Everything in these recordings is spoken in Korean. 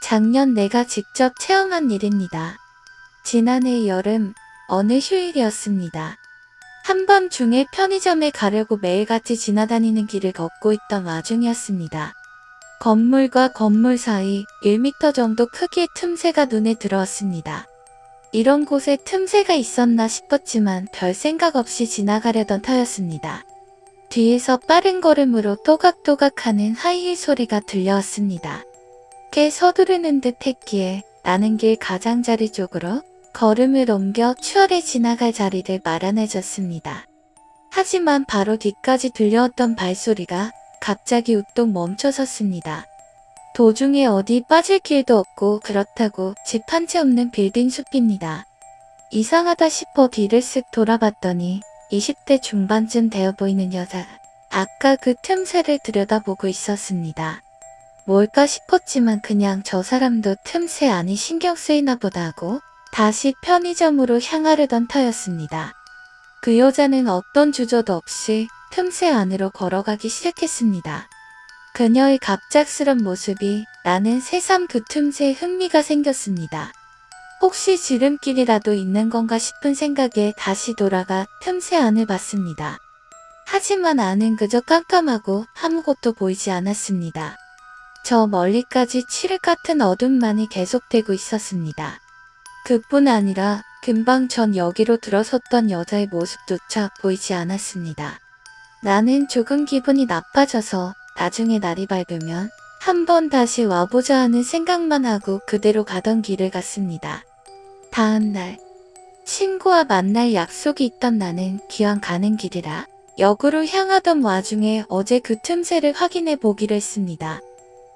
작년 내가 직접 체험한 일입니다. 지난해 여름 어느 휴일이었습니다. 한밤중에 편의점에 가려고 매일같이 지나다니는 길을 걷고 있던 와중이었습니다. 건물과 건물 사이 1m 정도 크기의 틈새가 눈에 들어왔습니다. 이런 곳에 틈새가 있었나 싶었지만 별 생각 없이 지나가려던 터였습니다. 뒤에서 빠른 걸음으로 또각또각하는 하이힐 소리가 들려왔습니다. 꽤 서두르는 듯 했기에 나는 길 가장자리 쪽으로 걸음을 옮겨 추월해 지나갈 자리를 마련해줬습니다. 하지만 바로 뒤까지 들려왔던 발소리가 갑자기 우뚝 멈춰섰습니다. 도중에 어디 빠질 길도 없고 그렇다고 집 한 채 없는 빌딩 숲입니다. 이상하다 싶어 뒤를 쓱 돌아봤더니 20대 중반쯤 되어 보이는 여자가 아까 그 틈새를 들여다보고 있었습니다. 뭘까 싶었지만 그냥 저 사람도 틈새 안이 신경 쓰이나 보다 하고 다시 편의점으로 향하려던 터였습니다. 그 여자는 어떤 주저도 없이 틈새 안으로 걸어가기 시작했습니다. 그녀의 갑작스런 모습이 나는 새삼 그 틈새에 흥미가 생겼습니다. 혹시 지름길이라도 있는 건가 싶은 생각에 다시 돌아가 틈새 안을 봤습니다. 하지만 안은 그저 깜깜하고 아무것도 보이지 않았습니다. 저 멀리까지 칠흑 같은 어둠만이 계속되고 있었습니다. 그뿐 아니라 금방 전 여기로 들어섰던 여자의 모습조차 보이지 않았습니다. 나는 조금 기분이 나빠져서 나중에 날이 밝으면 한번 다시 와보자 하는 생각만 하고 그대로 가던 길을 갔습니다. 다음 날 친구와 만날 약속이 있던 나는 기왕 가는 길이라 역으로 향하던 와중에 어제 그 틈새를 확인해 보기로 했습니다.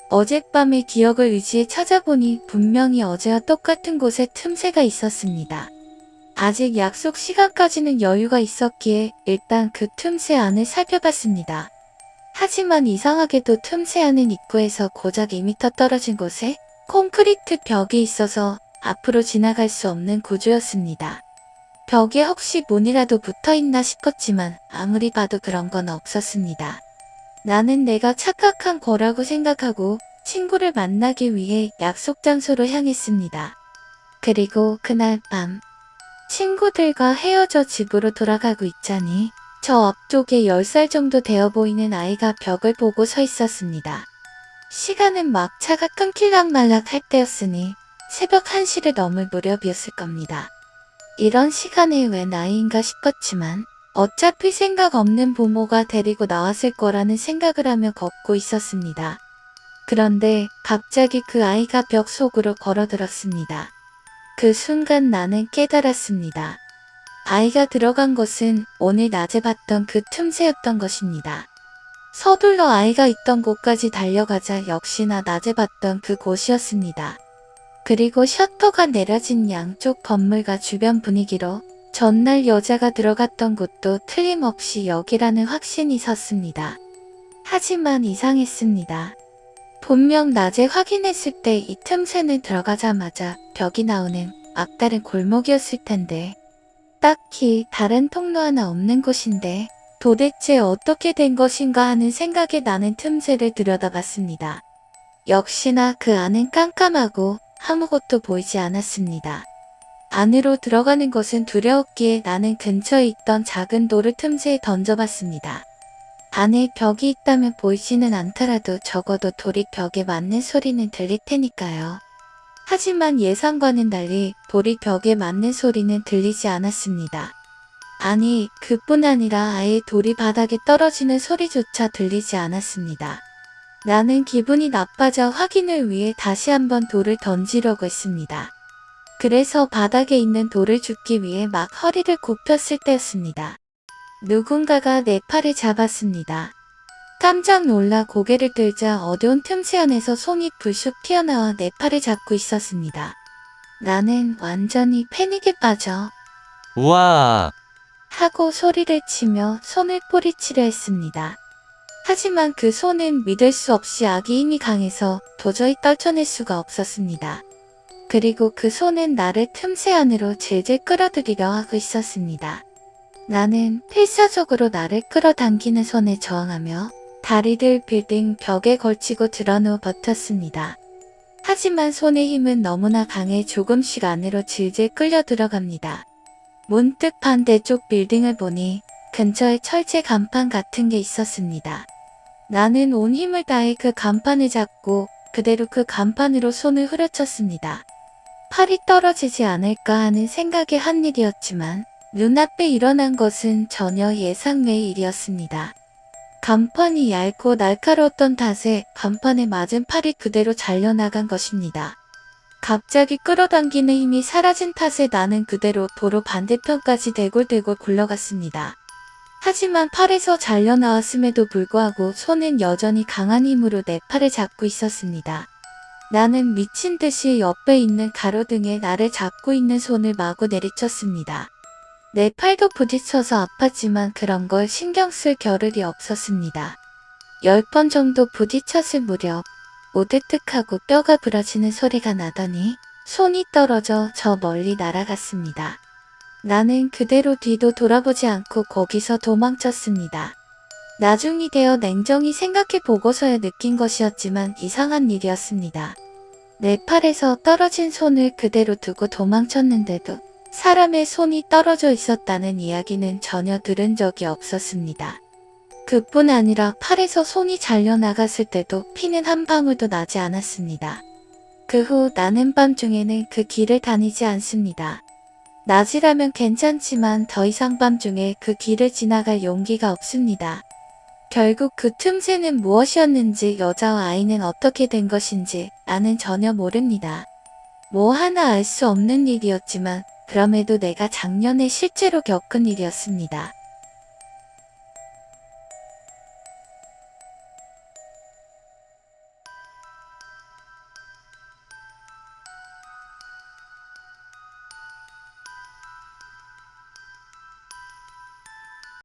어젯밤의 기억을 의지해 찾아보니 분명히 어제와 똑같은 곳에 틈새가 있었습니다. 아직 약속 시간까지는 여유가 있었기에 일단 그 틈새 안을 살펴봤습니다. 하지만 이상하게도 틈새 안은 입구에서 고작 2m 떨어진 곳에 콘크리트 벽이 있어서 앞으로 지나갈 수 없는 구조였습니다. 벽에 혹시 문이라도 붙어있나 싶었지만 아무리 봐도 그런 건 없었습니다. 나는 내가 착각한 거라고 생각하고 친구를 만나기 위해 약속 장소로 향했습니다. 그리고 그날 밤 친구들과 헤어져 집으로 돌아가고 있자니 저 앞쪽에 10살 정도 되어 보이는 아이가 벽을 보고 서 있었습니다. 시간은 막 차가 끊길락말락 할 때였으니 새벽 1시를 넘을 무렵이었을 겁니다. 이런 시간에 웬 아이인가 싶었지만 어차피 생각 없는 부모가 데리고 나왔을 거라는 생각을 하며 걷고 있었습니다. 그런데 갑자기 그 아이가 벽 속으로 걸어들었습니다. 그 순간 나는 깨달았습니다. 아이가 들어간 곳은 오늘 낮에 봤던 그 틈새였던 것입니다. 서둘러 아이가 있던 곳까지 달려가자 역시나 낮에 봤던 그 곳이었습니다. 그리고 셔터가 내려진 양쪽 건물과 주변 분위기로 전날 여자가 들어갔던 곳도 틀림없이 여기라는 확신이 섰습니다. 하지만 이상했습니다. 분명 낮에 확인했을 때 이 틈새는 들어가자마자 벽이 나오는 막다른 골목이었을 텐데 딱히 다른 통로 하나 없는 곳인데 도대체 어떻게 된 것인가 하는 생각에 나는 틈새를 들여다봤습니다. 역시나 그 안은 깜깜하고 아무것도 보이지 않았습니다. 안으로 들어가는 것은 두려웠기에 나는 근처에 있던 작은 돌을 틈새에 던져봤습니다. 안에 벽이 있다면 보이지는 않더라도 적어도 돌이 벽에 맞는 소리는 들릴 테니까요. 하지만 예상과는 달리 돌이 벽에 맞는 소리는 들리지 않았습니다. 아니, 그뿐 아니라 아예 돌이 바닥에 떨어지는 소리조차 들리지 않았습니다. 나는 기분이 나빠져 확인을 위해 다시 한번 돌을 던지려고 했습니다. 그래서 바닥에 있는 돌을 줍기 위해 막 허리를 굽혔을 때였습니다. 누군가가 내 팔을 잡았습니다. 깜짝 놀라 고개를 들자 어두운 틈새 안에서 손이 불쑥 튀어나와 내 팔을 잡고 있었습니다. 나는 완전히 패닉에 빠져 우와, 하고 소리를 치며 손을 뿌리치려 했습니다. 하지만 그 손은 믿을 수 없이 악의 힘이 강해서 도저히 떨쳐낼 수가 없었습니다. 그리고 그 손은 나를 틈새 안으로 질질 끌어들이려 하고 있었습니다. 나는 필사적으로 나를 끌어당기는 손에 저항하며 다리를 빌딩 벽에 걸치고 드러누워 버텼습니다. 하지만 손의 힘은 너무나 강해 조금씩 안으로 질질 끌려 들어갑니다. 문득 반대쪽 빌딩을 보니 근처에 철제 간판 같은 게 있었습니다. 나는 온 힘을 다해 그 간판을 잡고 그대로 그 간판으로 손을 후려쳤습니다. 팔이 떨어지지 않을까 하는 생각에 한 일이었지만 눈앞에 일어난 것은 전혀 예상 외의 일이었습니다. 간판이 얇고 날카로웠던 탓에 간판에 맞은 팔이 그대로 잘려나간 것입니다. 갑자기 끌어당기는 힘이 사라진 탓에 나는 그대로 도로 반대편까지 대굴대굴 굴러갔습니다. 하지만 팔에서 잘려나왔음에도 불구하고 손은 여전히 강한 힘으로 내 팔을 잡고 있었습니다. 나는 미친 듯이 옆에 있는 가로등에 나를 잡고 있는 손을 마구 내리쳤습니다. 내 팔도 부딪혀서 아팠지만 그런 걸 신경 쓸 겨를이 없었습니다. 10번 정도 부딪혔을 무렵 오드득하고 뼈가 부러지는 소리가 나더니 손이 떨어져 저 멀리 날아갔습니다. 나는 그대로 뒤도 돌아보지 않고 거기서 도망쳤습니다. 나중이 되어 냉정히 생각해 보고서야 느낀 것이었지만 이상한 일이었습니다. 내 팔에서 떨어진 손을 그대로 두고 도망쳤는데도 사람의 손이 떨어져 있었다는 이야기는 전혀 들은 적이 없었습니다. 그뿐 아니라 팔에서 손이 잘려나갔을 때도 피는 한 방울도 나지 않았습니다. 그 후 나는 밤중에는 그 길을 다니지 않습니다. 낮이라면 괜찮지만 더 이상 밤중에 그 길을 지나갈 용기가 없습니다. 결국 그 틈새는 무엇이었는지 여자와 아이는 어떻게 된 것인지 나는 전혀 모릅니다. 뭐 하나 알 수 없는 일이었지만 그럼에도 내가 작년에 실제로 겪은 일이었습니다.